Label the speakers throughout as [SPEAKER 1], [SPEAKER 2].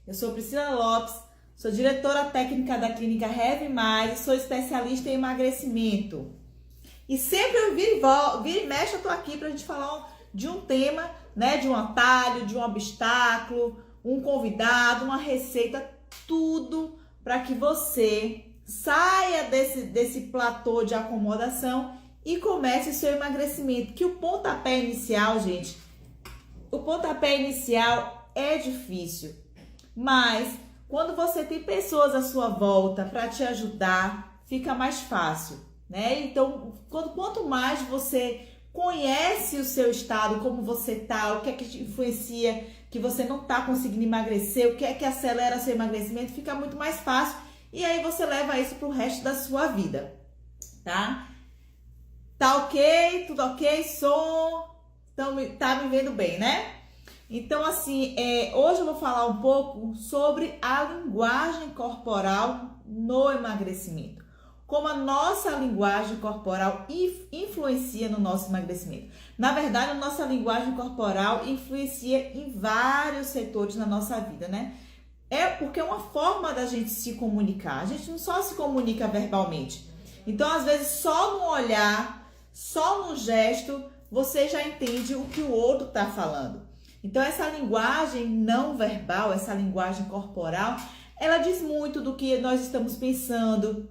[SPEAKER 1] Eu sou Priscila Lopes, sou diretora técnica da clínica Heavy Mais e sou especialista em emagrecimento. E sempre eu vira e mexe, eu tô aqui pra gente falar de um tema, né, de um atalho, de um obstáculo, um convidado, uma receita, tudo para que você saia desse platô de acomodação e comece o seu emagrecimento. Que o pontapé inicial, gente, o pontapé inicial é difícil, mas quando você tem pessoas à sua volta para te ajudar, fica mais fácil, né? Então, quanto mais você conhece o seu estado, como você tá, o que é que te influencia, que você não tá conseguindo emagrecer, o que é que acelera seu emagrecimento, fica muito mais fácil e aí você leva isso pro resto da sua vida, tá? Tá ok? Tudo ok? Som? Então, tá me vendo bem, né? Então, assim, hoje eu vou falar um pouco sobre a linguagem corporal no emagrecimento. Como a nossa linguagem corporal influencia no nosso emagrecimento. Na verdade, a nossa linguagem corporal influencia em vários setores na nossa vida, né? É porque é uma forma da gente se comunicar. A gente não só se comunica verbalmente. Então, às vezes, só no olhar, só no gesto, você já entende o que o outro está falando. Então, essa linguagem não verbal, essa linguagem corporal, ela diz muito do que nós estamos pensando,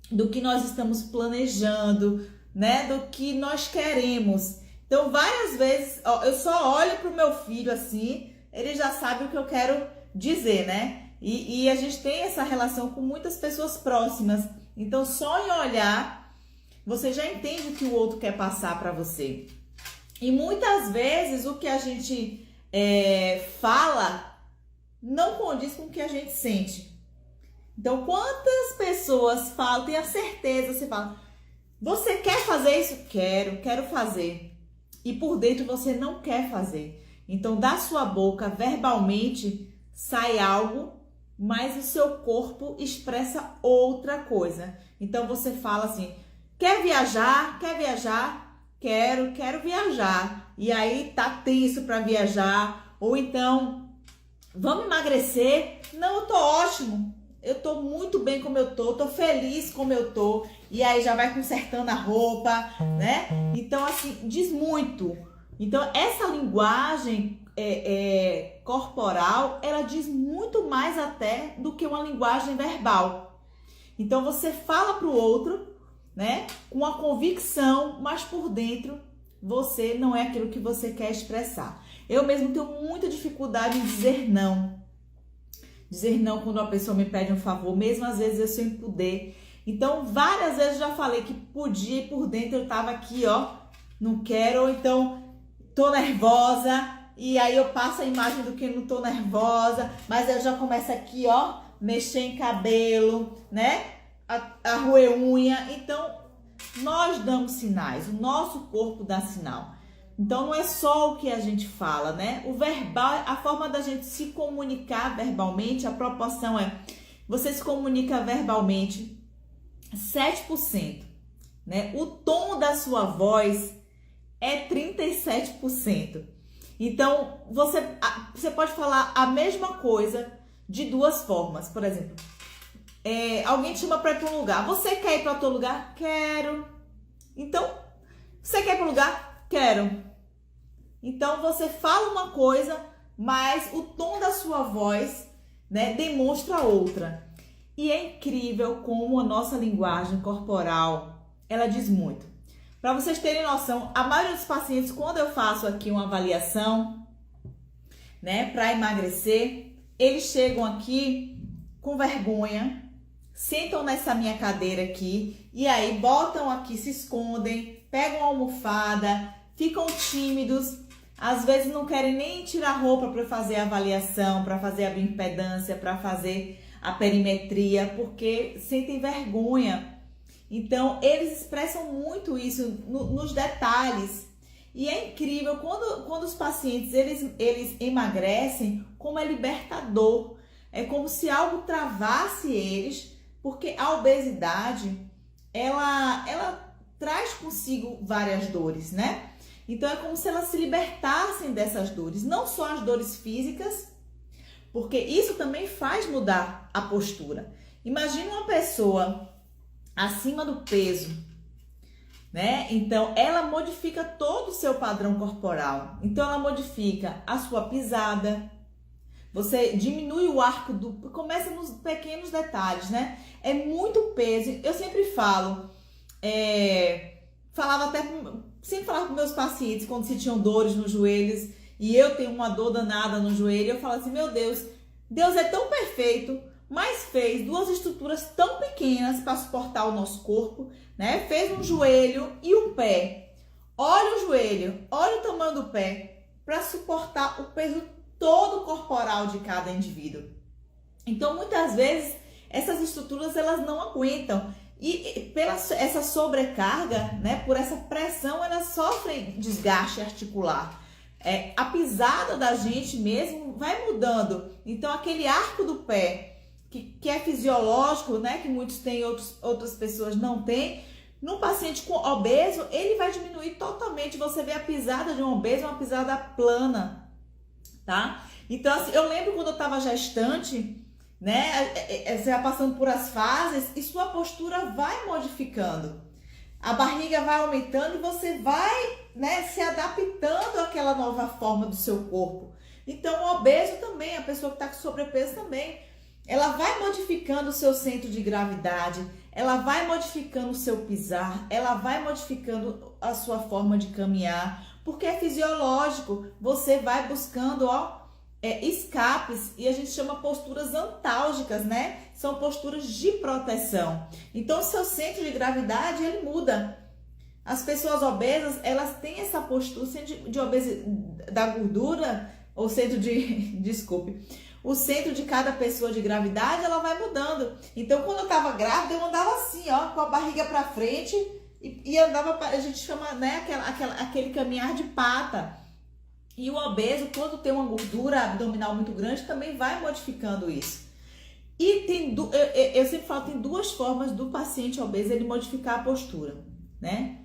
[SPEAKER 1] do que nós estamos planejando, né? Do que nós queremos. Então, várias vezes, eu só olho para o meu filho assim, ele já sabe o que eu quero dizer, né? E a gente tem essa relação com muitas pessoas próximas. Então, só em olhar, você já entende o que o outro quer passar para você. E muitas vezes, o que a gente fala não condiz com o que a gente sente. Então, quantas pessoas falam, tenha certeza, você fala, você quer fazer isso? Quero fazer. E por dentro você não quer fazer. Então, da sua boca, verbalmente, sai algo, mas o seu corpo expressa outra coisa. Então, você fala assim, quer viajar? Quer viajar? Quero viajar. E aí, tá tenso para viajar. Ou então, vamos emagrecer? Não, eu tô ótimo. Eu tô muito bem como eu tô feliz como eu tô. E aí já vai consertando a roupa, né? Então, assim, diz muito. Então, essa linguagem corporal, ela diz muito mais até do que uma linguagem verbal. Então, você fala pro outro, né? Com a convicção, mas por dentro, você não é aquilo que você quer expressar. Eu mesmo tenho muita dificuldade em dizer não. Dizer não quando uma pessoa me pede um favor, mesmo às vezes eu sem poder. Então, várias vezes eu já falei que podia e por dentro eu tava aqui, ó, não quero, ou então tô nervosa, e aí eu passo a imagem do que não tô nervosa, mas eu já começo aqui, ó, mexer em cabelo, né? A roer unha. Então, nós damos sinais, o nosso corpo dá sinal. Então, não é só o que a gente fala, né? O verbal, a forma da gente se comunicar verbalmente, a proporção é, você se comunica verbalmente 7%, né? O tom da sua voz é 37%. Então, você pode falar a mesma coisa de duas formas. Por exemplo, alguém te chama para ir para um lugar. Você quer ir para outro lugar? Quero. Então, você quer ir para um lugar? Quero. Então, você fala uma coisa, mas o tom da sua voz, né, demonstra outra. E é incrível como a nossa linguagem corporal, ela diz muito. Para vocês terem noção, a maioria dos pacientes, quando eu faço aqui uma avaliação, né, para emagrecer, eles chegam aqui com vergonha, sentam nessa minha cadeira aqui, e aí botam aqui, se escondem, pegam a almofada, ficam tímidos, às vezes não querem nem tirar a roupa para fazer a avaliação, para fazer a bioimpedância, para fazer a perimetria, porque sentem vergonha. Então, eles expressam muito isso nos detalhes. E é incrível, quando os pacientes eles emagrecem, como é libertador. É como se algo travasse eles, porque a obesidade, ela traz consigo várias dores, né? Então, é como se elas se libertassem dessas dores. Não só as dores físicas, porque isso também faz mudar a postura. Imagina uma pessoa acima do peso, né? Então, ela modifica todo o seu padrão corporal. Então, ela modifica a sua pisada. Você diminui o arco do... Começa nos pequenos detalhes, né? É muito peso. Eu sempre falo... Sempre falava com meus pacientes quando sentiam dores nos joelhos e eu tenho uma dor danada no joelho. Eu falo assim, meu Deus, Deus é tão perfeito, mas fez duas estruturas tão pequenas para suportar o nosso corpo, né? Fez um joelho e um pé. Olha o joelho, olha o tamanho do pé para suportar o peso todo corporal de cada indivíduo. Então, muitas vezes, essas estruturas elas não aguentam. E pela essa sobrecarga, né, por essa pressão, elas sofrem desgaste articular. A pisada da gente mesmo vai mudando. Então, aquele arco do pé, que é fisiológico, né, que muitos têm, outras pessoas não têm, num paciente com obeso, ele vai diminuir totalmente. Você vê a pisada de um obeso, uma pisada plana, tá? Então, assim, eu lembro quando eu estava gestante, né? Você vai passando por as fases e sua postura vai modificando. A barriga vai aumentando e você vai, né, se adaptando àquela nova forma do seu corpo. Então, o obeso também, a pessoa que está com sobrepeso também, ela vai modificando o seu centro de gravidade, ela vai modificando o seu pisar, ela vai modificando a sua forma de caminhar, porque é fisiológico. Você vai buscando, escapes, e a gente chama posturas antálgicas, né? São posturas de proteção. Então, o seu centro de gravidade, ele muda. As pessoas obesas, elas têm essa postura, o centro de obesidade, da gordura, ou centro de, desculpe, o centro de cada pessoa de gravidade, ela vai mudando. Então, quando eu tava grávida, eu andava assim, com a barriga pra frente, e andava, a gente chama, né, aquele caminhar de pata. E o obeso, quando tem uma gordura abdominal muito grande, também vai modificando isso. E eu sempre falo, tem duas formas do paciente obeso ele modificar a postura, né?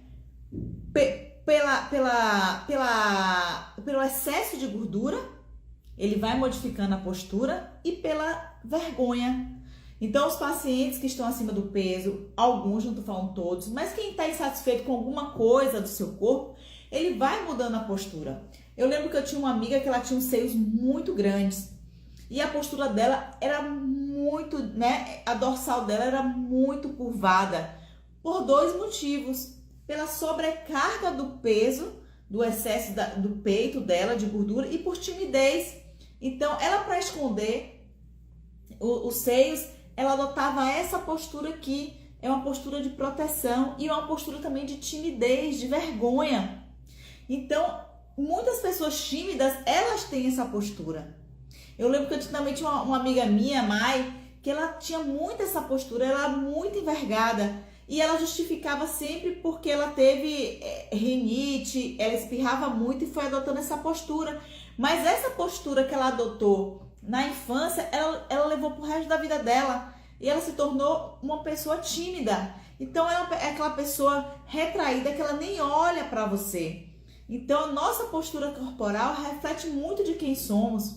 [SPEAKER 1] Pelo excesso de gordura, ele vai modificando a postura, e pela vergonha. Então, os pacientes que estão acima do peso, alguns, não estou falando todos, mas quem está insatisfeito com alguma coisa do seu corpo, ele vai mudando a postura. Eu lembro que eu tinha uma amiga que ela tinha uns seios muito grandes e a postura dela era muito, né? A dorsal dela era muito curvada por dois motivos: pela sobrecarga do peso, do excesso do peito dela de gordura, e por timidez. Então, ela, para esconder os seios, ela adotava essa postura aqui. É uma postura de proteção e uma postura também de timidez, de vergonha. Então, muitas pessoas tímidas, elas têm essa postura. Eu lembro que eu também tinha uma amiga minha, Mai, que ela tinha muito essa postura, ela era muito envergada. E ela justificava sempre porque ela teve rinite, ela espirrava muito e foi adotando essa postura. Mas essa postura que ela adotou na infância, ela levou pro resto da vida dela. E ela se tornou uma pessoa tímida. Então, ela é aquela pessoa retraída que ela nem olha para você. Então, a nossa postura corporal reflete muito de quem somos,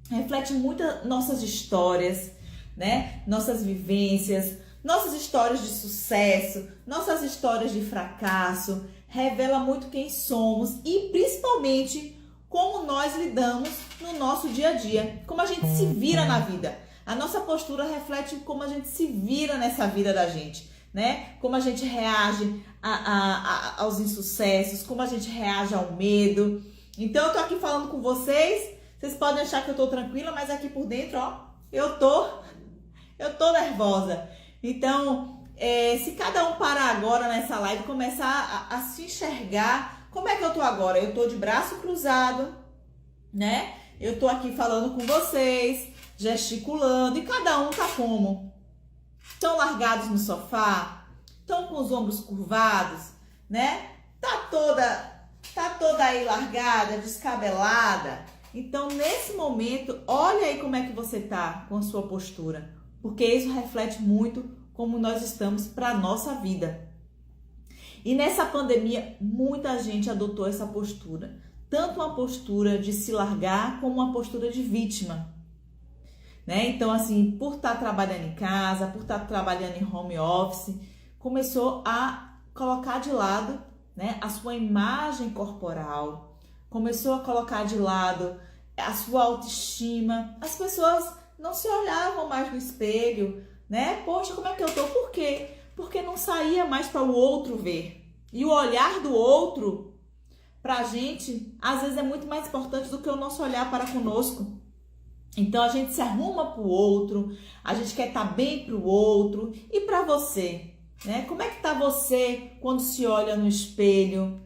[SPEAKER 1] reflete muito nossas histórias, né? Nossas vivências, nossas histórias de sucesso, nossas histórias de fracasso, revela muito quem somos e, principalmente, como nós lidamos no nosso dia a dia, como a gente se vira na vida. A nossa postura reflete como a gente se vira nessa vida da gente, né? Como a gente reage aos insucessos, como a gente reage ao medo. Então, eu tô aqui falando com vocês podem achar que eu tô tranquila, mas aqui por dentro, eu tô nervosa. Então, se cada um parar agora nessa live e começar a se enxergar, como é que eu tô agora? Eu tô de braço cruzado, né? Eu tô aqui falando com vocês, gesticulando, e cada um tá como? Estão largados no sofá? Estão com os ombros curvados, né? Tá toda aí largada, descabelada. Então, nesse momento, olha aí como é que você tá com a sua postura, porque isso reflete muito como nós estamos para a nossa vida. E nessa pandemia, muita gente adotou essa postura, tanto uma postura de se largar como uma postura de vítima. né? Então, assim, por estar trabalhando em casa, por estar trabalhando em home office, começou a colocar de lado, né, a sua imagem corporal, começou a colocar de lado a sua autoestima. As pessoas não se olhavam mais no espelho, né? Poxa, como é que eu tô? Por quê? Porque não saía mais para o outro ver. E o olhar do outro, pra gente, às vezes é muito mais importante do que o nosso olhar para conosco. Então a gente se arruma pro outro, a gente quer estar bem pro outro. E para você, né? Como é que tá você quando se olha no espelho?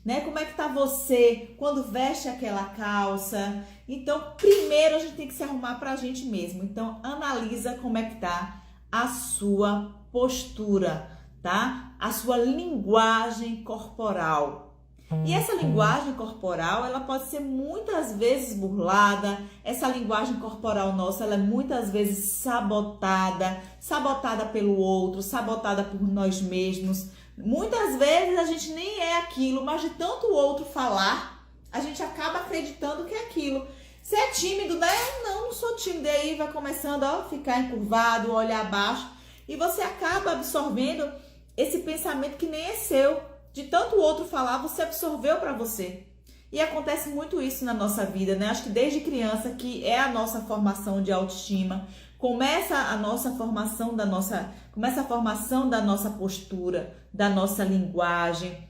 [SPEAKER 1] Né? Como é que tá você quando veste aquela calça? Então, primeiro a gente tem que se arrumar pra gente mesmo. Então, analisa como é que tá a sua postura, tá? A sua linguagem corporal. E essa linguagem corporal, ela pode ser muitas vezes burlada. Essa linguagem corporal nossa, ela é muitas vezes sabotada pelo outro, sabotada por nós mesmos. Muitas vezes a gente nem é aquilo, mas de tanto o outro falar, a gente acaba acreditando que é aquilo. Você é tímido, né? Não sou tímido. E aí vai começando a ficar encurvado, olhar abaixo. E você acaba absorvendo esse pensamento que nem é seu. De tanto o outro falar, você absorveu para você. E acontece muito isso na nossa vida, né? Acho que desde criança, que é a nossa formação de autoestima, começa a formação da nossa postura, da nossa linguagem.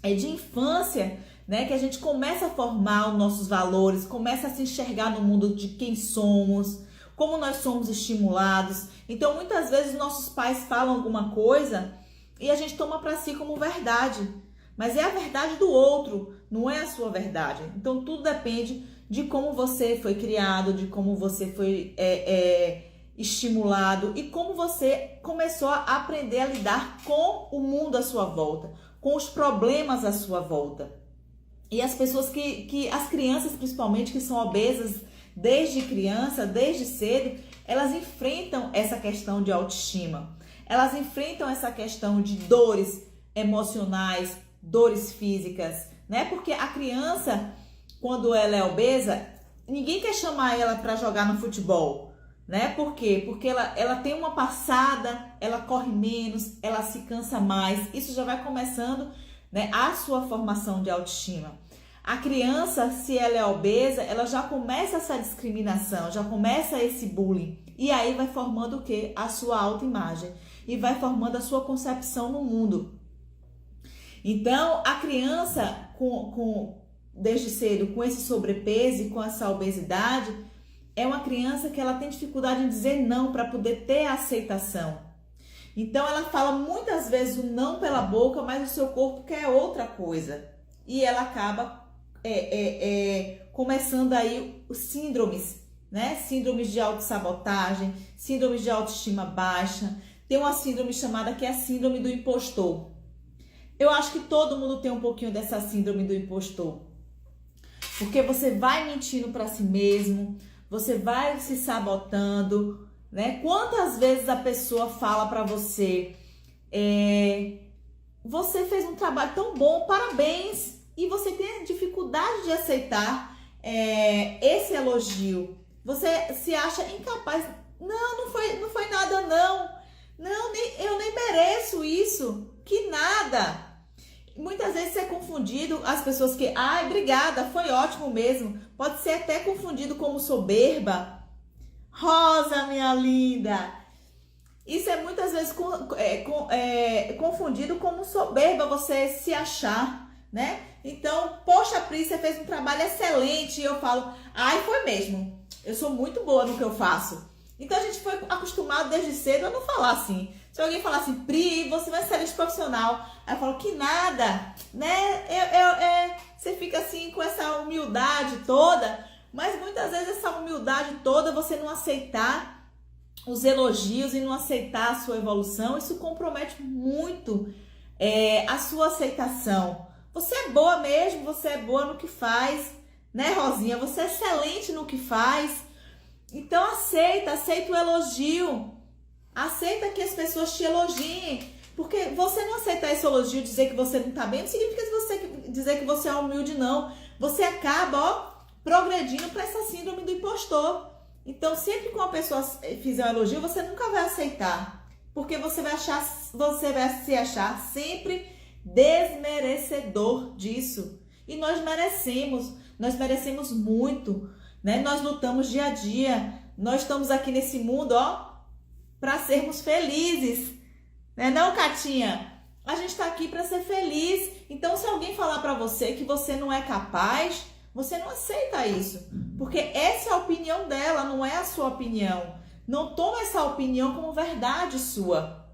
[SPEAKER 1] É de infância, né, que a gente começa a formar os nossos valores, começa a se enxergar no mundo de quem somos, como nós somos estimulados. Então, muitas vezes nossos pais falam alguma coisa e a gente toma para si como verdade, mas é a verdade do outro, não é a sua verdade. Então, tudo depende de como você foi criado, de como você foi estimulado e como você começou a aprender a lidar com o mundo à sua volta, com os problemas à sua volta. E as pessoas as crianças principalmente, que são obesas desde criança, desde cedo, elas enfrentam essa questão de autoestima. Elas enfrentam essa questão de dores emocionais, dores físicas, né? Porque a criança, quando ela é obesa, ninguém quer chamar ela para jogar no futebol, né? Por quê? Porque ela tem uma passada, ela corre menos, ela se cansa mais. Isso já vai começando, né, a sua formação de autoestima. A criança, se ela é obesa, ela já começa essa discriminação, já começa esse bullying. E aí vai formando o quê? A sua autoimagem. E vai formando a sua concepção no mundo. Então, a criança, desde cedo, com esse sobrepeso e com essa obesidade, é uma criança que ela tem dificuldade em dizer não para poder ter a aceitação. Então, ela fala muitas vezes o não pela boca, mas o seu corpo quer outra coisa. E ela acaba começando aí os síndromes, né? Síndromes de autossabotagem, síndromes de autoestima baixa. Tem uma síndrome chamada que é a síndrome do impostor. Eu acho que todo mundo tem um pouquinho dessa síndrome do impostor. Porque você vai mentindo para si mesmo, você vai se sabotando, né? Quantas vezes a pessoa fala para você, você fez um trabalho tão bom, parabéns, e você tem dificuldade de aceitar esse elogio. Você se acha incapaz. Não foi nada não. Não, eu nem mereço isso. Que nada. Muitas vezes é confundido as pessoas que, obrigada, foi ótimo mesmo. Pode ser até confundido como soberba. Rosa, minha linda. Isso é muitas vezes confundido como soberba, você se achar, né? Então, poxa, Pri, você fez um trabalho excelente. E eu falo, foi mesmo. Eu sou muito boa no que eu faço. Então, a gente foi acostumado desde cedo a não falar assim. Se alguém falar assim, Pri, você vai ser excelente profissional. Aí eu falo, que nada, né? Você fica assim com essa humildade toda. Mas muitas vezes essa humildade toda, você não aceitar os elogios e não aceitar a sua evolução, isso compromete muito a sua aceitação. Você é boa mesmo, você é boa no que faz, né, Rosinha? Você é excelente no que faz. Então aceita o elogio. Aceita que as pessoas te elogiem. Porque você não aceitar esse elogio, dizer que você não tá bem, não significa dizer que você é humilde, não. Você acaba, progredindo para essa síndrome do impostor. Então, sempre que uma pessoa fizer um elogio, você nunca vai aceitar, porque você vai se achar sempre desmerecedor disso. E nós merecemos muito, né? Nós lutamos dia a dia, nós estamos aqui nesse mundo, ó, para sermos felizes, né? Não, Catinha? A gente está aqui para ser feliz. Então, se alguém falar para você que você não é capaz, você não aceita isso, porque essa é a opinião dela, não é a sua opinião. Não toma essa opinião como verdade sua.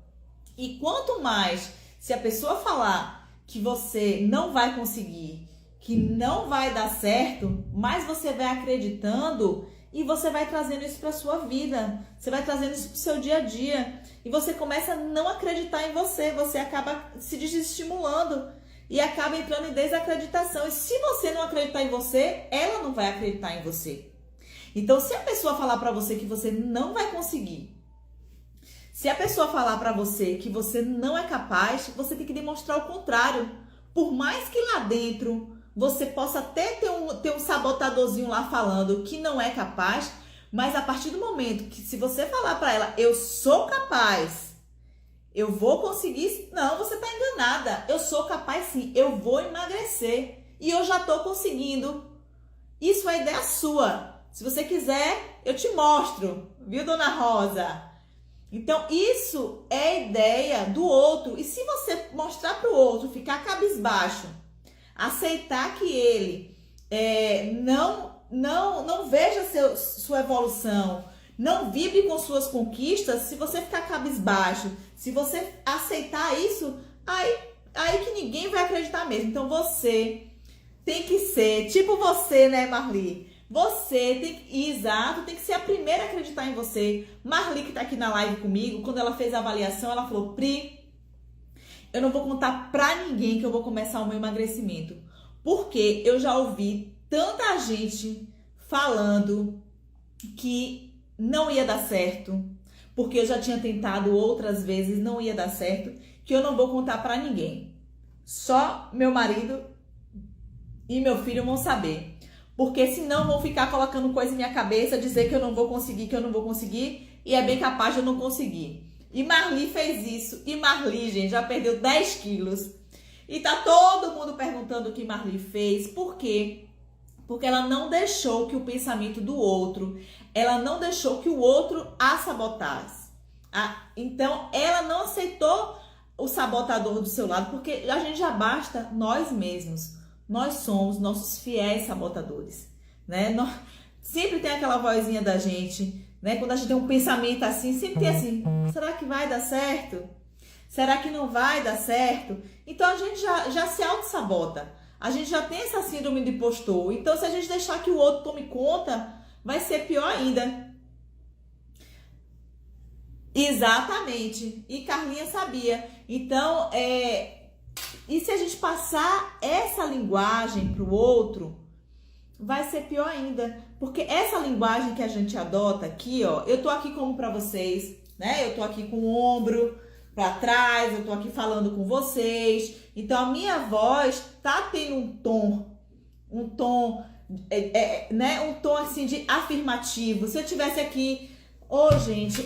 [SPEAKER 1] E quanto mais, se a pessoa falar que você não vai conseguir, que não vai dar certo, mais você vai acreditando e você vai trazendo isso para sua vida. Você vai trazendo isso para o seu dia a dia. E você começa a não acreditar em você. Você acaba se desestimulando e acaba entrando em desacreditação. E se você não acreditar em você, ela não vai acreditar em você. Então, se a pessoa falar para você que você não vai conseguir, se a pessoa falar para você que você não é capaz, você tem que demonstrar o contrário. Por mais que lá dentro você possa até ter um sabotadorzinho lá falando que não é capaz, mas a partir do momento que se você falar para ela, eu sou capaz, eu vou conseguir, não, você tá enganada, eu sou capaz sim, eu vou emagrecer e eu já tô conseguindo. Isso é ideia sua. Se você quiser, eu te mostro, viu, dona Rosa? Então, isso é ideia do outro. E se você mostrar para o outro, ficar cabisbaixo, aceitar que ele não veja sua evolução, não vibre com suas conquistas, se você ficar cabisbaixo, se você aceitar isso, aí que ninguém vai acreditar mesmo. Então, você tem que ser, tipo você, né, Marli? Você tem que ser a primeira a acreditar em você. Marli, que tá aqui na live comigo, quando ela fez a avaliação, ela falou, Pri, eu não vou contar pra ninguém que eu vou começar o meu emagrecimento. Porque eu já ouvi tanta gente falando que não ia dar certo, porque eu já tinha tentado outras vezes, não ia dar certo, que eu não vou contar pra ninguém. Só meu marido e meu filho vão saber. Porque senão vão ficar colocando coisa em minha cabeça, dizer que eu não vou conseguir, e é bem capaz de eu não conseguir. E Marli fez isso, e Marli, gente, já perdeu 10 quilos. E tá todo mundo perguntando o que Marli fez, por quê? Porque ela não deixou que o pensamento do outro, ela não deixou que o outro a sabotasse. Então, ela não aceitou o sabotador do seu lado, porque a gente já basta nós mesmos. Nós somos nossos fiéis sabotadores, né? Sempre tem aquela vozinha da gente, né? Quando a gente tem um pensamento assim, sempre tem assim, será que vai dar certo? Será que não vai dar certo? Então a gente já se auto-sabota. A gente já tem essa síndrome de impostor. Então se a gente deixar que o outro tome conta, vai ser pior ainda. Exatamente. E Carlinha sabia. Então, e se a gente passar essa linguagem para o outro, vai ser pior ainda. Porque essa linguagem que a gente adota aqui, ó, eu tô aqui como para vocês, né? Eu tô aqui com o ombro para trás, eu tô aqui falando com vocês. Então a minha voz tá tendo um tom, né? Um tom assim de afirmativo. Se eu tivesse aqui, gente,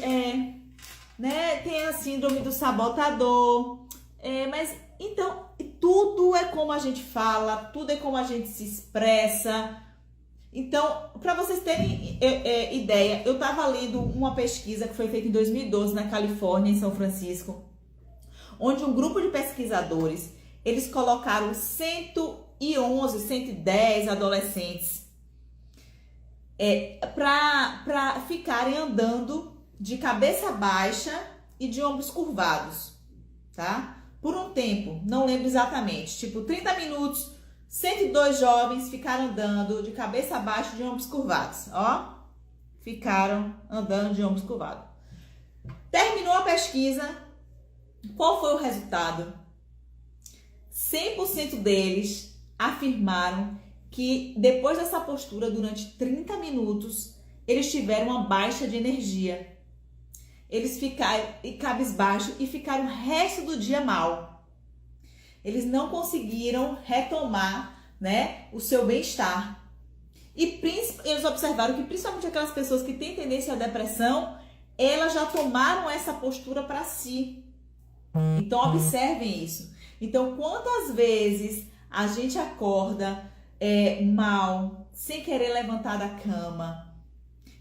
[SPEAKER 1] né? Tem a síndrome do sabotador, mas então tudo é como a gente fala, tudo é como a gente se expressa. Então, para vocês terem ideia, eu estava lendo uma pesquisa que foi feita em 2012 na Califórnia, em São Francisco, onde um grupo de pesquisadores, eles colocaram 110 adolescentes para ficarem andando de cabeça baixa e de ombros curvados, tá? Por um tempo, não lembro exatamente, tipo 30 minutos, 102 jovens ficaram andando de cabeça baixa de ombros curvados, ó, ficaram andando de ombros curvados. Terminou a pesquisa, qual foi o resultado? 100% deles afirmaram que depois dessa postura, durante 30 minutos, eles tiveram uma baixa de energia. Eles ficaram cabisbaixo e ficaram o resto do dia mal. Eles não conseguiram retomar, né, o seu bem-estar. E eles observaram que principalmente aquelas pessoas que têm tendência à depressão, elas já tomaram essa postura para si. Então, observem isso. Então, quantas vezes a gente acorda mal, sem querer levantar da cama,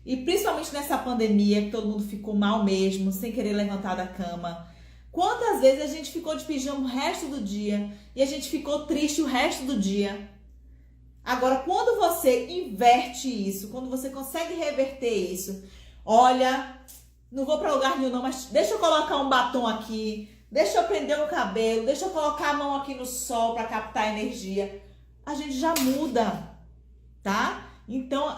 [SPEAKER 1] e principalmente nessa pandemia, que todo mundo ficou mal mesmo, sem querer levantar da cama. Quantas vezes a gente ficou de pijama o resto do dia e a gente ficou triste o resto do dia? Agora, quando você inverte isso, quando você consegue reverter isso, olha, não vou para lugar nenhum não, mas deixa eu colocar um batom aqui, deixa eu prender no cabelo, deixa eu colocar a mão aqui no sol para captar energia. A gente já muda, tá? Então,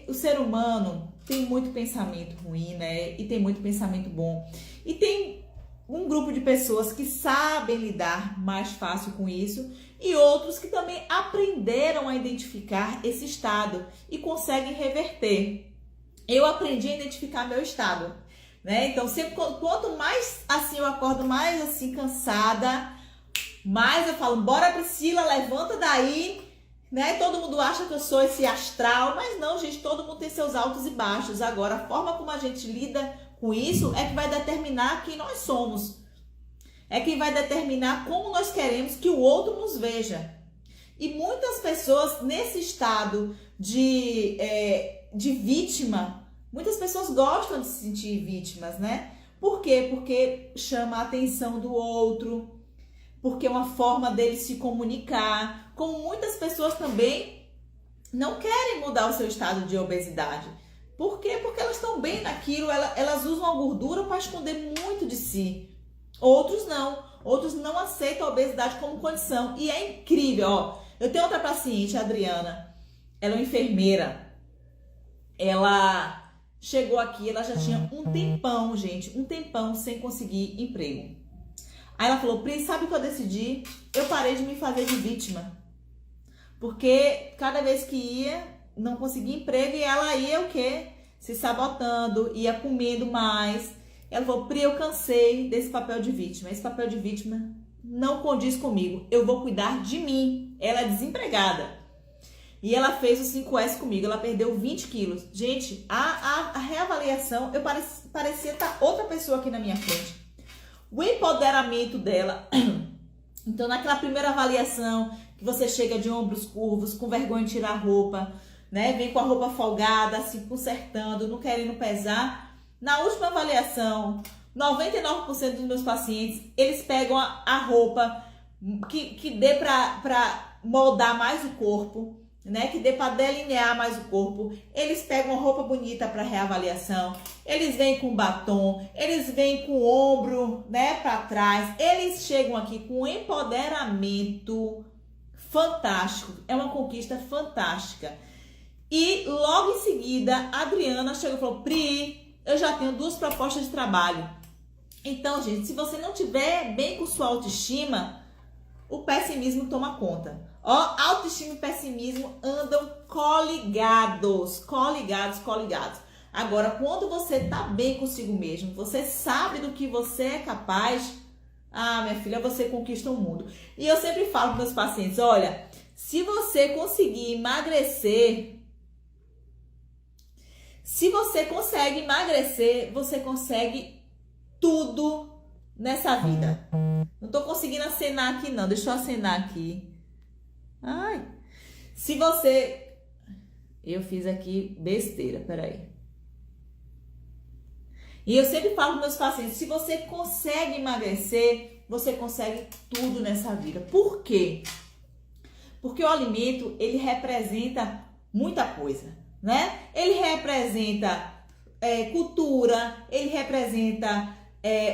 [SPEAKER 1] o ser humano tem muito pensamento ruim, né? E tem muito pensamento bom. E tem um grupo de pessoas que sabem lidar mais fácil com isso e outros que também aprenderam a identificar esse estado e conseguem reverter. Eu aprendi a identificar meu estado, né? Então, sempre quanto mais assim eu acordo, mais assim cansada, mais eu falo, bora Priscila, levanta daí. Né? Todo mundo acha que eu sou esse astral, mas não, gente, todo mundo tem seus altos e baixos. Agora, a forma como a gente lida com isso é que vai determinar quem nós somos. É quem vai determinar como nós queremos que o outro nos veja. E muitas pessoas nesse estado de vítima, muitas pessoas gostam de se sentir vítimas, né? Por quê? Porque chama a atenção do outro, porque é uma forma dele se comunicar. Como muitas pessoas também não querem mudar o seu estado de obesidade. Por quê? Porque elas estão bem naquilo, elas usam a gordura para esconder muito de si. Outros não aceitam a obesidade como condição. E é incrível, ó. Eu tenho outra paciente, a Adriana, ela é uma enfermeira. Ela chegou aqui, ela já tinha um tempão, gente, um tempão sem conseguir emprego. Aí ela falou, Pri, sabe o que eu decidi? Eu parei de me fazer de vítima. Porque cada vez que ia, não conseguia emprego e ela ia o quê? Se sabotando, ia comendo mais. Ela falou, Pri, eu cansei desse papel de vítima. Esse papel de vítima não condiz comigo. Eu vou cuidar de mim. Ela é desempregada. E ela fez o 5S comigo. Ela perdeu 20 quilos. Gente, a reavaliação, eu parecia estar outra pessoa aqui na minha frente. O empoderamento dela. Então, naquela primeira avaliação, que você chega de ombros curvos, com vergonha de tirar a roupa, né? Vem com a roupa folgada, se consertando, não querendo pesar. Na última avaliação, 99% dos meus pacientes, eles pegam a roupa que dê para moldar mais o corpo, né? Que dê para delinear mais o corpo. Eles pegam uma roupa bonita para reavaliação. Eles vêm com batom, eles vêm com o ombro, né, para trás. Eles chegam aqui com um empoderamento fantástico. É uma conquista fantástica. E logo em seguida, a Adriana chegou e falou, Pri, eu já tenho 2 propostas de trabalho. Então, gente, se você não tiver bem com sua autoestima, o pessimismo toma conta. Ó, autoestima e pessimismo andam coligados. Agora, quando você tá bem consigo mesmo, você sabe do que você é capaz, minha filha, você conquista o mundo. E eu sempre falo para meus pacientes, olha, se você conseguir emagrecer, você consegue tudo nessa vida. Não tô conseguindo acenar aqui não, deixa eu acenar aqui. Ai, se você... Eu fiz aqui besteira, peraí. E eu sempre falo para meus pacientes, se você consegue emagrecer, você consegue tudo nessa vida. Por quê? Porque o alimento, ele representa muita coisa, né? Ele representa cultura, ele representa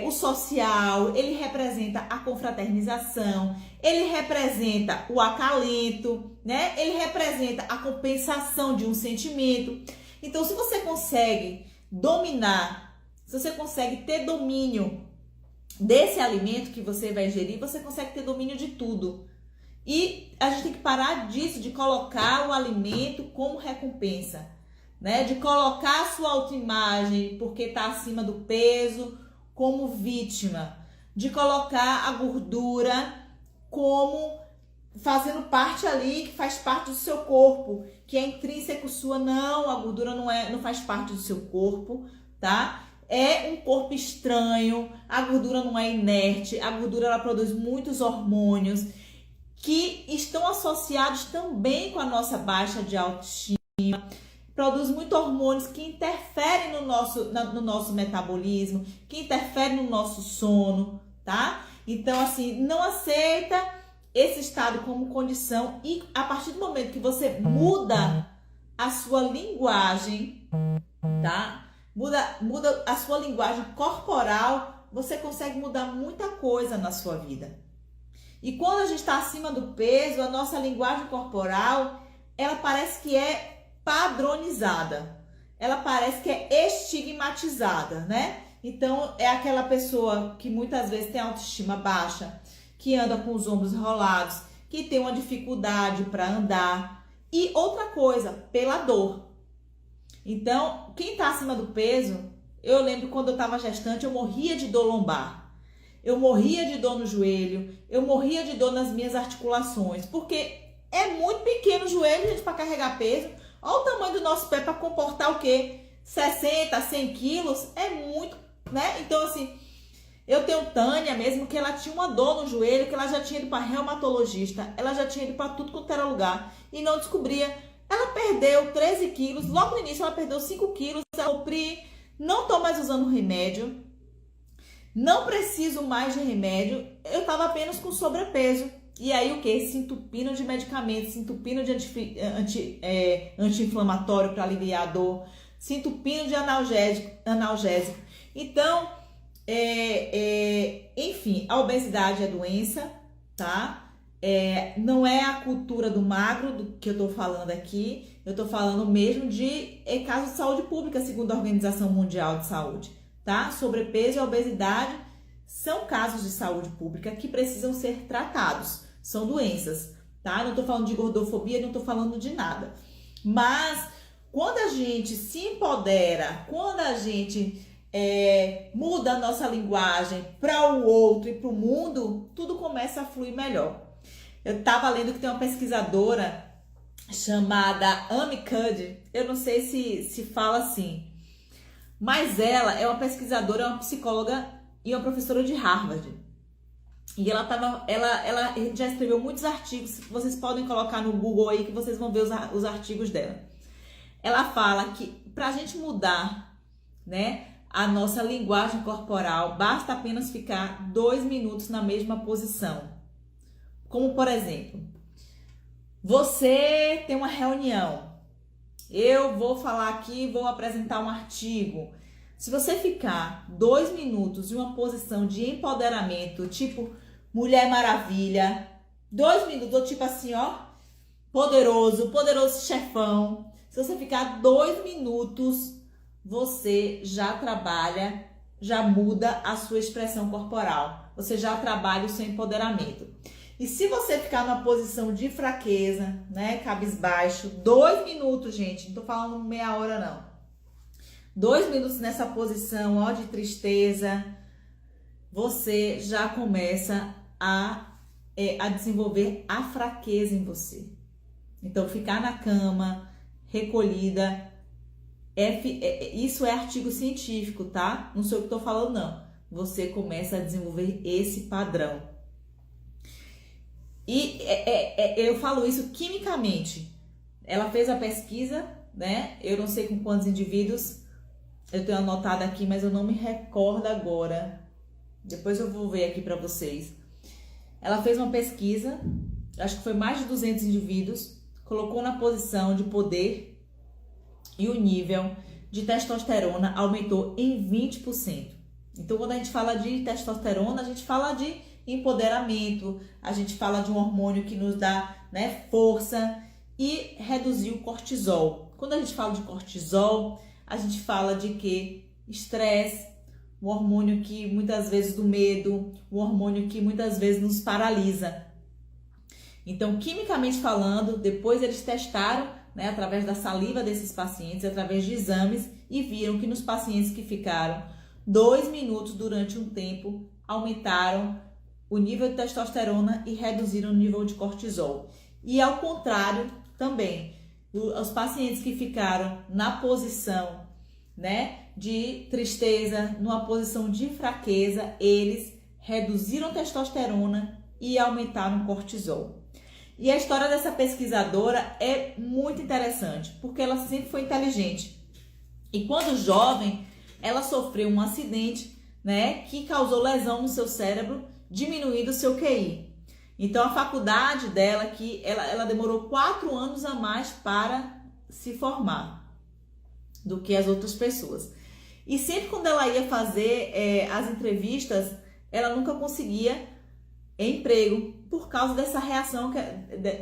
[SPEAKER 1] o social, ele representa a confraternização, ele representa o acalento, né? Ele representa a compensação de um sentimento. Então, se você consegue dominar, se você consegue ter domínio desse alimento que você vai ingerir, você consegue ter domínio de tudo. E a gente tem que parar disso, de colocar o alimento como recompensa, né? De colocar a sua autoimagem porque está acima do peso como vítima, de colocar a gordura como fazendo parte ali, que faz parte do seu corpo, que é intrínseco sua, não, a gordura não faz parte do seu corpo, tá? É um corpo estranho, a gordura não é inerte, a gordura ela produz muitos hormônios que estão associados também com a nossa baixa de autoestima, produz muitos hormônios que interferem no nosso metabolismo, que interferem no nosso sono, tá? Então, assim, não aceita esse estado como condição e a partir do momento que você muda a sua linguagem, tá? Muda a sua linguagem corporal, você consegue mudar muita coisa na sua vida. E quando a gente está acima do peso, a nossa linguagem corporal, ela parece que é padronizada. Ela parece que é estigmatizada, né? Então, é aquela pessoa que muitas vezes tem autoestima baixa, que anda com os ombros enrolados, que tem uma dificuldade para andar. E outra coisa, pela dor. Então, quem está acima do peso, eu lembro quando eu estava gestante, eu morria de dor lombar. Eu morria de dor no joelho, eu morria de dor nas minhas articulações, porque é muito pequeno o joelho, gente, para carregar peso. Olha o tamanho do nosso pé para comportar o quê? 60, 100 quilos, é muito, né? Então, assim, eu tenho Tânia mesmo, que ela tinha uma dor no joelho, que ela já tinha ido para reumatologista, ela já tinha ido para tudo quanto era lugar e não descobria. Ela perdeu 13 quilos, logo no início ela perdeu 5 quilos, ela não tô mais usando remédio, não preciso mais de remédio, eu tava apenas com sobrepeso. E aí o que? Se entupindo de medicamentos, se entupindo de anti-inflamatório para aliviar a dor, se entupindo de analgésico. Então, enfim, a obesidade é doença, tá? Não é a cultura do magro do que eu tô falando aqui, eu tô falando mesmo de casos de saúde pública, segundo a Organização Mundial de Saúde, tá? Sobrepeso e obesidade são casos de saúde pública que precisam ser tratados. São doenças, tá? Não tô falando de gordofobia, não tô falando de nada. Mas quando a gente se empodera, quando a gente muda a nossa linguagem para o outro e para o mundo, tudo começa a fluir melhor. Eu tava lendo que tem uma pesquisadora chamada Amy Cuddy, eu não sei se fala assim, mas ela é uma pesquisadora, é uma psicóloga e uma professora de Harvard. E ela já escreveu muitos artigos, vocês podem colocar no Google aí que vocês vão ver os artigos dela. Ela fala que para a gente mudar, né, a nossa linguagem corporal, basta apenas ficar 2 minutos na mesma posição. Como, por exemplo, você tem uma reunião, eu vou falar aqui, vou apresentar um artigo. Se você ficar 2 minutos em uma posição de empoderamento, tipo Mulher Maravilha, 2 minutos, ou tipo assim, ó, poderoso chefão. Se você ficar 2 minutos, você já trabalha, já muda a sua expressão corporal. Você já trabalha o seu empoderamento. E se você ficar numa posição de fraqueza, né, cabisbaixo, 2 minutos, gente, não tô falando meia hora não. 2 minutos nessa posição, ó, de tristeza, você já começa a desenvolver a fraqueza em você. Então, ficar na cama, recolhida, isso é artigo científico, tá? Não sei o que tô falando, não. Você começa a desenvolver esse padrão. E eu falo isso quimicamente. Ela fez a pesquisa, né? Eu não sei com quantos indivíduos, eu tenho anotado aqui, mas eu não me recordo agora. Depois eu vou ver aqui para vocês. Ela fez uma pesquisa, acho que foi mais de 200 indivíduos, colocou na posição de poder e o nível de testosterona aumentou em 20%. Então, quando a gente fala de testosterona, a gente fala de empoderamento, a gente fala de um hormônio que nos dá, né, força e reduzir o cortisol. Quando a gente fala de cortisol, a gente fala de que? Estresse, um hormônio que muitas vezes do medo, um hormônio que muitas vezes nos paralisa. Então, quimicamente falando, depois eles testaram, né, através da saliva desses pacientes, através de exames, e viram que nos pacientes que ficaram 2 minutos durante um tempo, aumentaram o nível de testosterona e reduziram o nível de cortisol. E ao contrário também, os pacientes que ficaram na posição, né, de tristeza, numa posição de fraqueza, eles reduziram testosterona e aumentaram o cortisol. E a história dessa pesquisadora é muito interessante, porque ela sempre foi inteligente. E quando jovem, ela sofreu um acidente, né, que causou lesão no seu cérebro, diminuindo o seu QI. Então, a faculdade dela, que ela demorou 4 anos a mais para se formar do que as outras pessoas. E sempre quando ela ia fazer as entrevistas, ela nunca conseguia emprego por causa dessa reação,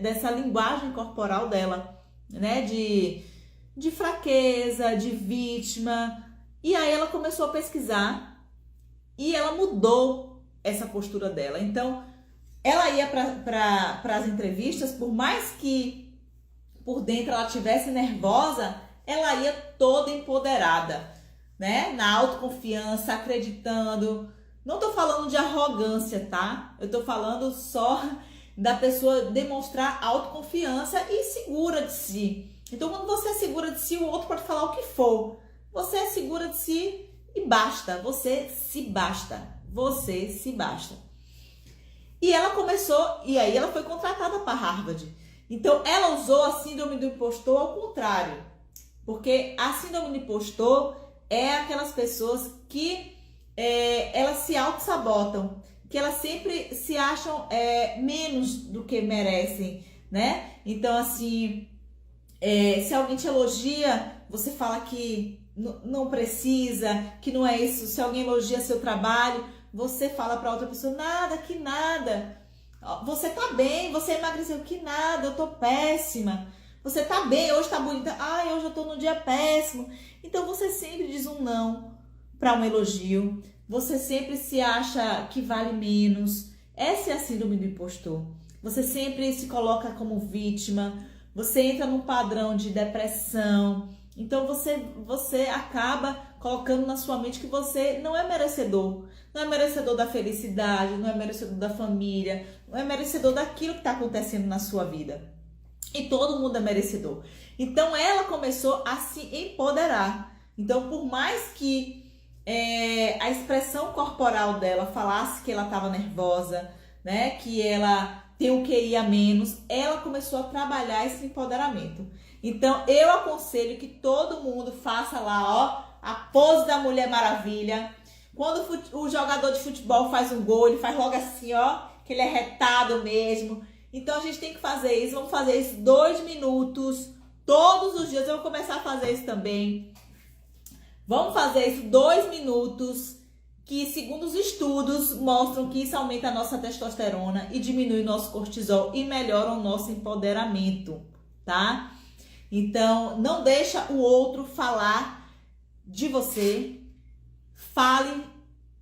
[SPEAKER 1] dessa linguagem corporal dela, né? De fraqueza, de vítima. E aí ela começou a pesquisar e ela mudou essa postura dela. Então, ela ia para as entrevistas, por mais que por dentro ela estivesse nervosa, ela ia toda empoderada, né? Na autoconfiança, acreditando. Não tô falando de arrogância, tá? Eu tô falando só da pessoa demonstrar autoconfiança e segura de si. Então, quando você é segura de si, o outro pode falar o que for. Você é segura de si e basta. Você se basta. Você se basta. E ela começou, e aí ela foi contratada para Harvard. Então, ela usou a síndrome do impostor ao contrário. Porque a síndrome do impostor é aquelas pessoas que elas se auto-sabotam, que elas sempre se acham menos do que merecem, né? Então, assim, se alguém te elogia, você fala que não precisa, que não é isso. Se alguém elogia seu trabalho, você fala para outra pessoa, nada, que nada. Você tá bem, você emagreceu, que nada, eu tô péssima. Você tá bem, hoje tá bonita, ai, hoje eu tô num dia péssimo. Então, você sempre diz um não para um elogio, você sempre se acha que vale menos. Essa é a síndrome do impostor. Você sempre se coloca como vítima, você entra num padrão de depressão. Então você acaba colocando na sua mente que você não é merecedor. Não é merecedor da felicidade, não é merecedor da família, não é merecedor daquilo que está acontecendo na sua vida. E todo mundo é merecedor. Então ela começou a se empoderar. Então, por mais que a expressão corporal dela falasse que ela estava nervosa, né, que ela tem um QI a menos, ela começou a trabalhar esse empoderamento. Então, eu aconselho que todo mundo faça lá, ó, a pose da Mulher Maravilha. Quando o jogador de futebol faz um gol, ele faz logo assim, ó, que ele é retado mesmo. Então, a gente tem que fazer isso. Vamos fazer isso 2 minutos, todos os dias. Eu vou começar a fazer isso também. Vamos fazer isso 2 minutos, que segundo os estudos mostram que isso aumenta a nossa testosterona e diminui o nosso cortisol e melhora o nosso empoderamento, tá? Então, não deixa o outro falar de você. Fale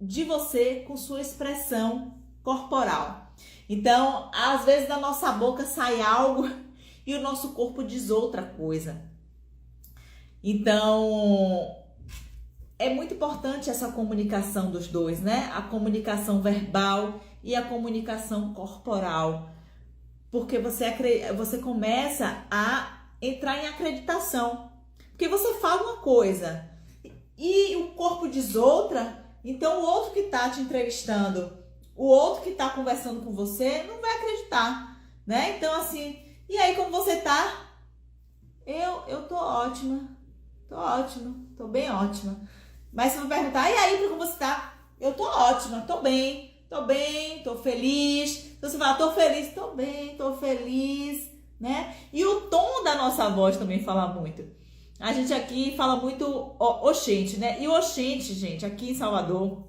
[SPEAKER 1] de você com sua expressão corporal. Então, às vezes da nossa boca sai algo e o nosso corpo diz outra coisa. Então, é muito importante essa comunicação dos dois, né? A comunicação verbal e a comunicação corporal. Porque você começa a entrar em acreditação. Porque você fala uma coisa e o corpo diz outra, então o outro que está te entrevistando, o outro que está conversando com você, não vai acreditar, né? Então, assim, e aí como você tá? Eu tô ótima, tô bem ótima. Mas se eu perguntar, e aí, como você tá? Eu tô ótima, tô bem, tô feliz. Então você fala, tô feliz, tô bem, tô feliz, né? E o tom da nossa voz também fala muito. A gente aqui fala muito oxente, né? E o oxente, gente, aqui em Salvador,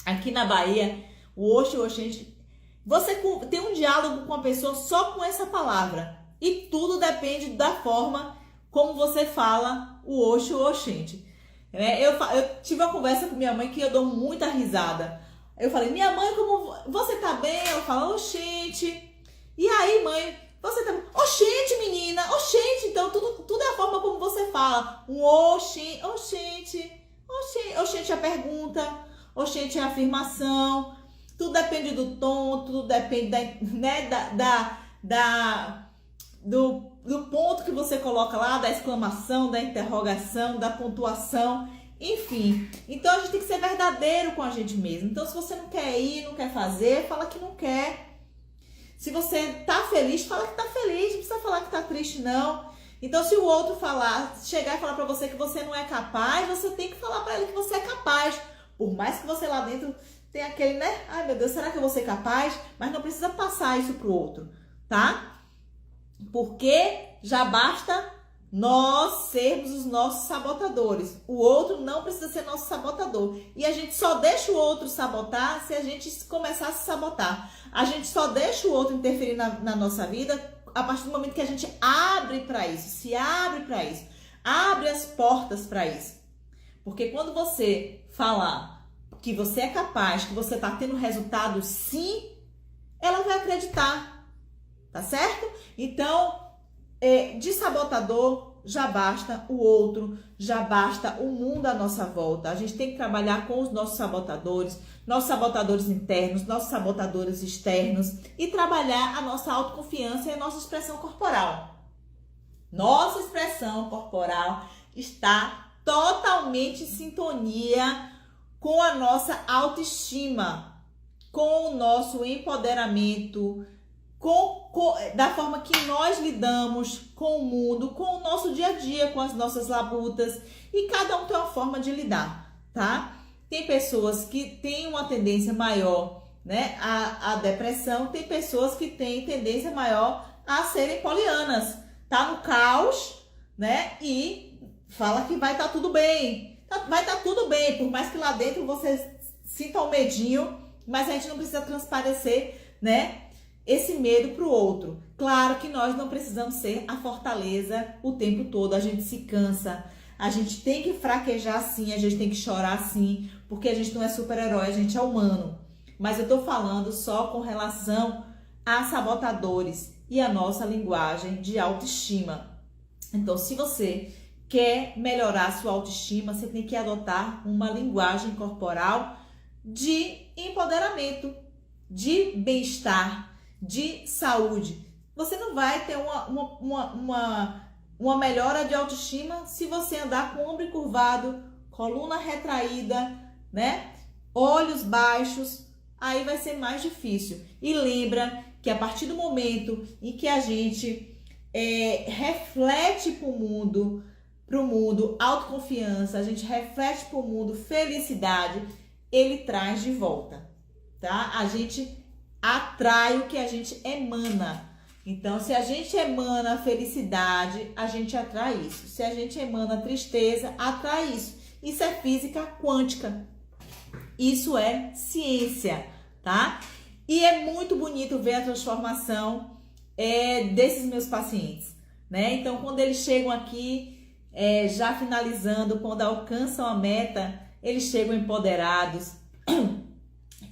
[SPEAKER 1] aqui na Bahia, o oxe e o oxente, você tem um diálogo com a pessoa só com essa palavra. E tudo depende da forma como você fala o oxe e o oxente. Eu tive uma conversa com minha mãe que eu dou muita risada. Eu falei, minha mãe, como você tá bem? Ela fala, oxente. E aí, mãe, você tá bem? Oxente, menina, oxente. Então, tudo é a forma como você fala. Um oxente, oxente é a pergunta, oxente é a afirmação. Tudo depende do tom, tudo depende do do ponto que você coloca lá, da exclamação, da interrogação, da pontuação, enfim. Então a gente tem que ser verdadeiro com a gente mesmo. Então se você não quer ir, não quer fazer, fala que não quer. Se você tá feliz, fala que tá feliz, não precisa falar que tá triste não. Então se o outro chegar e falar pra você que você não é capaz, você tem que falar pra ele que você é capaz. Por mais que você lá dentro tenha aquele, né? Ai meu Deus, será que eu vou ser capaz? Mas não precisa passar isso pro outro, tá? Porque já basta nós sermos os nossos sabotadores. O outro não precisa ser nosso sabotador. E a gente só deixa o outro sabotar se a gente começar a se sabotar. A gente só deixa o outro interferir na nossa vida a partir do momento que a gente abre para isso, se abre para isso, abre as portas para isso. Porque quando você falar que você é capaz, que você está tendo resultado sim, ela vai acreditar, tá certo? Então, de sabotador já basta o outro, já basta o mundo à nossa volta. A gente tem que trabalhar com os nossos sabotadores internos, nossos sabotadores externos e trabalhar a nossa autoconfiança e a nossa expressão corporal. Nossa expressão corporal está totalmente em sintonia com a nossa autoestima, com o nosso empoderamento, da forma que nós lidamos com o mundo, com o nosso dia a dia, com as nossas labutas, e cada um tem uma forma de lidar, tá? Tem pessoas que têm uma tendência maior, né, à depressão, tem pessoas que têm tendência maior a serem polianas, tá no caos, né, e fala que vai estar tudo bem, vai estar tudo bem, por mais que lá dentro você sinta um medinho, mas a gente não precisa transparecer, né, esse medo para o outro. Claro que nós não precisamos ser a fortaleza o tempo todo, a gente se cansa, a gente tem que fraquejar sim, a gente tem que chorar sim, porque a gente não é super-herói, a gente é humano. Mas eu tô falando só com relação a sabotadores e a nossa linguagem de autoestima. Então, se você quer melhorar a sua autoestima, você tem que adotar uma linguagem corporal de empoderamento, de bem-estar, de saúde. Você não vai ter uma melhora de autoestima se você andar com o ombro encurvado, coluna retraída, né? Olhos baixos, aí vai ser mais difícil. E lembra que a partir do momento em que a gente reflete para o mundo autoconfiança, a gente reflete para o mundo felicidade, ele traz de volta, tá? A gente atrai o que a gente emana. Então, se a gente emana felicidade, a gente atrai isso. Se a gente emana tristeza, atrai isso. Isso é física quântica. Isso é ciência, tá? E é muito bonito ver a transformação desses meus pacientes, né? Então, quando eles chegam aqui, já finalizando, quando alcançam a meta, eles chegam empoderados,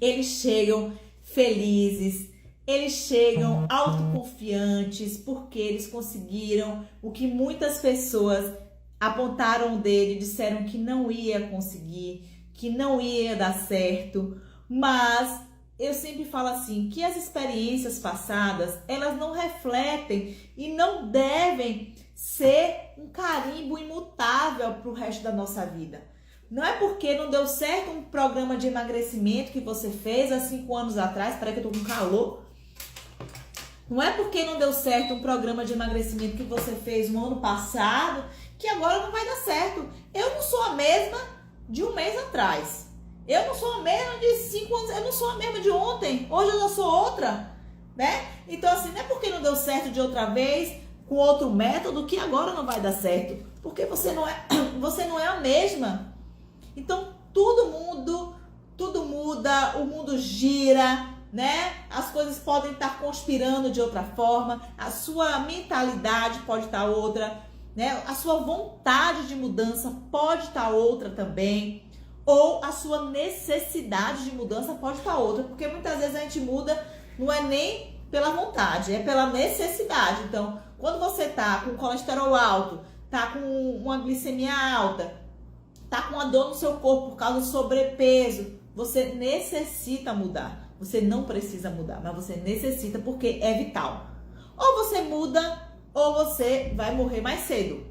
[SPEAKER 1] eles chegam felizes, eles chegam autoconfiantes, porque eles conseguiram o que muitas pessoas apontaram dele, disseram que não ia conseguir, que não ia dar certo. Mas eu sempre falo assim, que as experiências passadas, elas não refletem e não devem ser um carimbo imutável para o resto da nossa vida. Não é porque não deu certo um programa de emagrecimento que você fez há 5 anos atrás, peraí que eu tô com calor. Não é porque não deu certo um programa de emagrecimento que você fez no ano passado, que agora não vai dar certo. Eu não sou a mesma de um mês atrás. Eu não sou a mesma de 5 anos, eu não sou a mesma de ontem. Hoje eu já sou outra, né? Então assim, não é porque não deu certo de outra vez, com outro método, que agora não vai dar certo. Porque você não é a mesma. Então, tudo muda, o mundo gira, né? As coisas podem estar conspirando de outra forma, a sua mentalidade pode estar outra, né? A sua vontade de mudança pode estar outra também, ou a sua necessidade de mudança pode estar outra, porque muitas vezes a gente muda, não é nem pela vontade, é pela necessidade. Então, quando você tá com colesterol alto, tá com uma glicemia alta, tá com uma dor no seu corpo por causa do sobrepeso, você necessita mudar. Você não precisa mudar, mas você necessita porque é vital. Ou você muda ou você vai morrer mais cedo,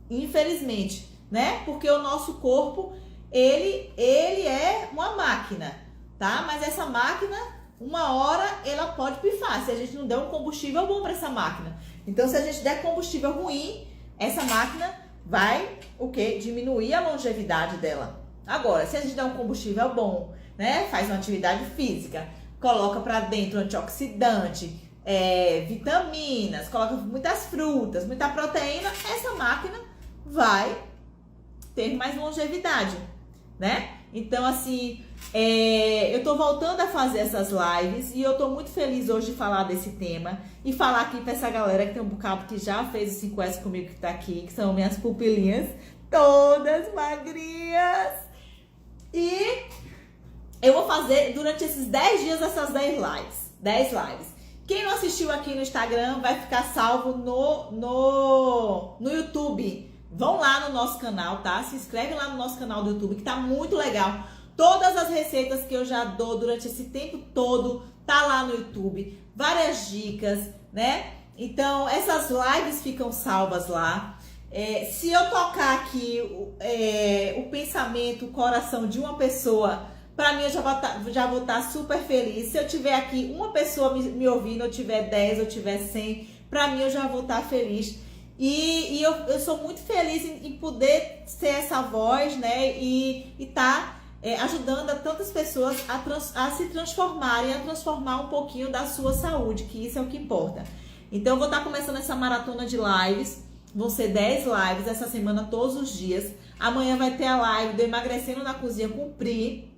[SPEAKER 1] infelizmente, né? Porque o nosso corpo, ele é uma máquina, tá? Mas essa máquina, uma hora, ela pode pifar, se a gente não der um combustível bom para essa máquina. Então, se a gente der combustível ruim, essa máquina vai, o quê? Diminuir a longevidade dela. Agora, se a gente der um combustível bom, né? Faz uma atividade física, coloca para dentro antioxidante, vitaminas, coloca muitas frutas, muita proteína, essa máquina vai ter mais longevidade, né? Então, assim, eu tô voltando a fazer essas lives e eu tô muito feliz hoje de falar desse tema e falar aqui pra essa galera que tem um bocado que já fez o 5S comigo, que tá aqui, que são minhas pupilinhas, todas magrinhas. E eu vou fazer durante esses 10 dias essas 10 lives. Quem não assistiu aqui no Instagram vai ficar salvo no YouTube. Vão lá no nosso canal, tá? Se inscreve lá no nosso canal do YouTube, que tá muito legal. Todas as receitas que eu já dou durante esse tempo todo, tá lá no YouTube. Várias dicas, né? Então, essas lives ficam salvas lá. Se eu tocar aqui o pensamento, o coração de uma pessoa, pra mim eu já vou estar super feliz. Se eu tiver aqui uma pessoa me ouvindo, eu tiver 10, eu tiver 100, pra mim eu já vou estar feliz. E eu sou muito feliz em poder ser essa voz, né? E tá ajudando a tantas pessoas a se transformarem, a transformar um pouquinho da sua saúde, que isso é o que importa. Então, eu vou estar começando essa maratona de lives. Vão ser 10 lives essa semana, todos os dias. Amanhã vai ter a live do Emagrecendo na Cozinha com Pri,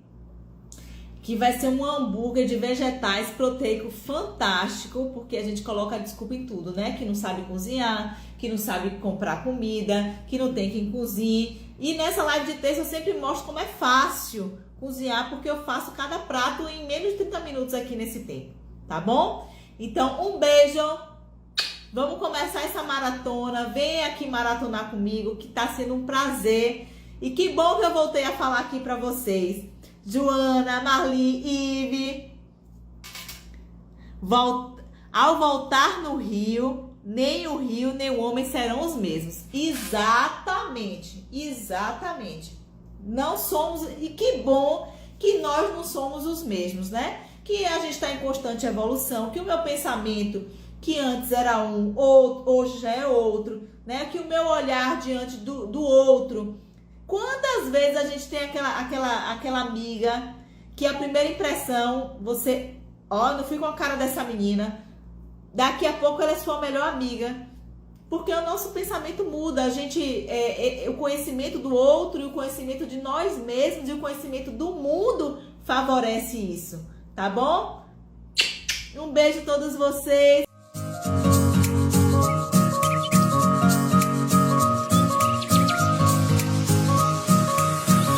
[SPEAKER 1] que vai ser um hambúrguer de vegetais proteico fantástico, porque a gente coloca desculpa em tudo, né? Que não sabe cozinhar, que não sabe comprar comida, que não tem quem cozinhe. E nessa live de terça eu sempre mostro como é fácil cozinhar, porque eu faço cada prato em menos de 30 minutos aqui nesse tempo, tá bom? Então, um beijo! Vamos começar essa maratona. Vem aqui maratonar comigo, que tá sendo um prazer. E que bom que eu voltei a falar aqui pra vocês. Joana, Marli, Ive. Ao voltar no rio, nem o rio, nem o homem serão os mesmos. Exatamente, exatamente. Não somos, e que bom que nós não somos os mesmos, né? Que a gente está em constante evolução, que o meu pensamento, que antes era um, hoje já é outro, né? Que o meu olhar diante do outro. Quantas vezes a gente tem aquela amiga que a primeira impressão, você, não fui com a cara dessa menina, daqui a pouco ela é sua melhor amiga, porque o nosso pensamento muda, a gente, o conhecimento do outro e o conhecimento de nós mesmos e o conhecimento do mundo favorece isso, tá bom? Um beijo a todos vocês.